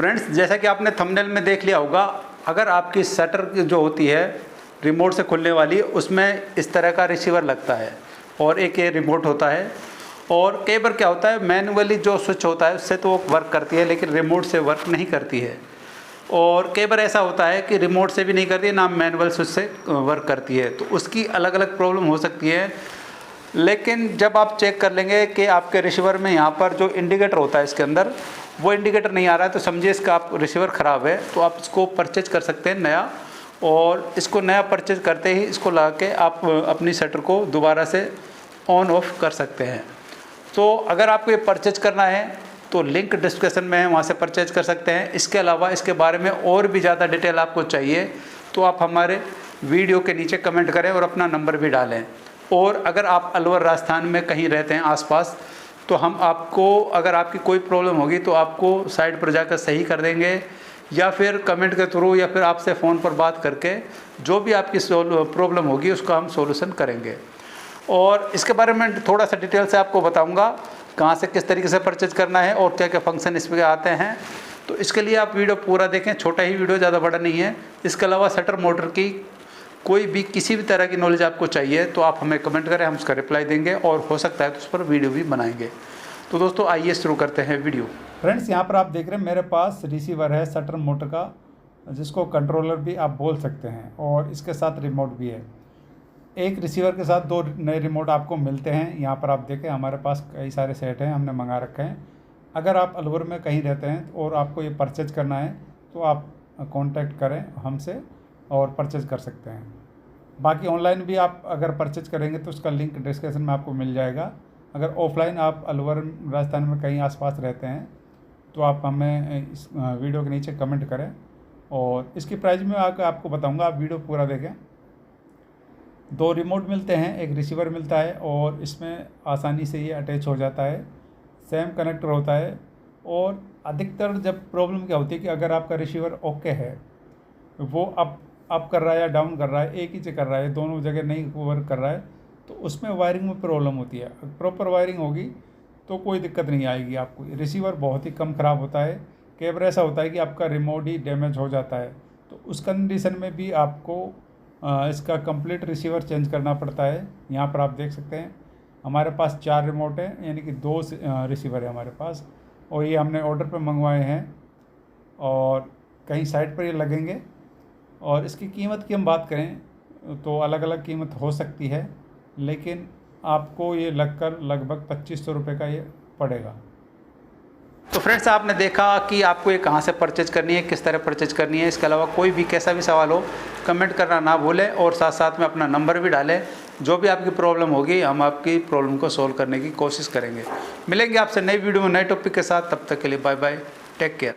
Friends, जैसा कि आपने थंबनेल में देख लिया होगा, अगर आपकी शटर जो होती है रिमोट से खुलने वाली, उसमें इस तरह का रिसीवर लगता है और एक ये रिमोट होता है। और कई बार क्या होता है, मैनुअली जो स्विच होता है उससे तो वो वर्क करती है, लेकिन रिमोट से वर्क नहीं करती है। और कई बार ऐसा होता है कि रिमोट से भी नहीं करती है, ना मैनुअल स्विच से वर्क करती है, तो उसकी अलग अलग प्रॉब्लम हो सकती है। लेकिन जब आप चेक कर लेंगे कि आपके रिसीवर में यहाँ पर जो इंडिकेटर होता है इसके अंदर, वो इंडिकेटर नहीं आ रहा है, तो समझिए इसका आप रिसीवर ख़राब है। तो आप इसको परचेज कर सकते हैं नया, और इसको नया परचेज करते ही इसको लगा के आप अपनी शटर को दोबारा से ऑन ऑफ कर सकते हैं। तो अगर आपको ये परचेज करना है तो लिंक डिस्क्रिप्शन में है, वहाँ से परचेज कर सकते हैं। इसके अलावा इसके बारे में और भी ज़्यादा डिटेल आपको चाहिए तो आप हमारे वीडियो के नीचे कमेंट करें और अपना नंबर भी डालें। और अगर आप अलवर राजस्थान में कहीं रहते हैं आसपास, तो हम आपको, अगर आपकी कोई प्रॉब्लम होगी तो आपको साइट पर जाकर सही कर देंगे, या फिर कमेंट के थ्रू, या फिर आपसे फ़ोन पर बात करके जो भी आपकी प्रॉब्लम होगी उसका हम सॉल्यूशन करेंगे। और इसके बारे में थोड़ा सा डिटेल से आपको बताऊंगा कहाँ से किस तरीके से परचेज करना है और क्या क्या फंक्शन इसमें आते हैं। तो इसके लिए आप वीडियो पूरा देखें, छोटा ही वीडियो, ज़्यादा बड़ा नहीं है। इसके अलावा शटर मोटर की कोई भी किसी भी तरह की नॉलेज आपको चाहिए तो आप हमें कमेंट करें, हम उसका रिप्लाई देंगे, और हो सकता है तो उस पर वीडियो भी बनाएंगे। तो दोस्तों आइए शुरू करते हैं वीडियो। फ्रेंड्स, यहाँ पर आप देख रहे हैं मेरे पास रिसीवर है शटर मोटर का, जिसको कंट्रोलर भी आप बोल सकते हैं, और इसके साथ रिमोट भी है। एक रिसीवर के साथ 2 नए रिमोट आपको मिलते हैं। यहाँ पर आप देखें हमारे पास कई सारे सेट हैं, हमने मंगा रखे हैं। अगर आप अलवर में कहीं रहते हैं और आपको ये परचेज करना है तो आप कांटेक्ट करें हमसे और परचेज कर सकते हैं। बाकी ऑनलाइन भी आप अगर परचेज करेंगे तो उसका लिंक डिस्क्रिप्शन में आपको मिल जाएगा। अगर ऑफलाइन आप अलवर राजस्थान में कहीं आसपास रहते हैं तो आप हमें इस वीडियो के नीचे कमेंट करें, और इसकी प्राइस में आपको बताऊंगा, आप वीडियो पूरा देखें। 2 रिमोट मिलते हैं, एक रिसीवर मिलता है, और इसमें आसानी से ये अटैच हो जाता है। सेम कनेक्टर होता है। और अधिकतर जब प्रॉब्लम क्या होती है कि अगर आपका रिसीवर ओके है, वो अप कर रहा है या डाउन कर रहा है, एक ही से कर रहा है, दोनों जगह नहीं वर्क कर रहा है, तो उसमें वायरिंग में प्रॉब्लम होती है। प्रॉपर वायरिंग होगी तो कोई दिक्कत नहीं आएगी आपको। रिसीवर बहुत ही कम ख़राब होता है। कई बार ऐसा होता है कि आपका रिमोट ही डैमेज हो जाता है, तो उस कंडीशन में भी आपको इसका कंप्लीट रिसीवर चेंज करना पड़ता है। यहाँ पर आप देख सकते हैं हमारे पास 4 रिमोट हैं, यानी कि 2 रिसीवर है हमारे पास, और ये हमने ऑर्डर पर मंगवाए हैं, और कहीं साइट पर ये लगेंगे। और इसकी कीमत की हम बात करें तो अलग अलग कीमत हो सकती है, लेकिन आपको ये लगभग 2500 रुपये का ये पड़ेगा। तो फ्रेंड्स, आपने देखा कि आपको ये कहाँ से परचेज करनी है, किस तरह परचेज करनी है। इसके अलावा कोई भी कैसा भी सवाल हो कमेंट करना ना भूलें, और साथ साथ में अपना नंबर भी डालें। जो भी आपकी प्रॉब्लम होगी हम आपकी प्रॉब्लम को सॉल्व करने की कोशिश करेंगे। मिलेंगे आपसे नई वीडियो में नए टॉपिक के साथ, तब तक के लिए बाय बाय, टेक केयर।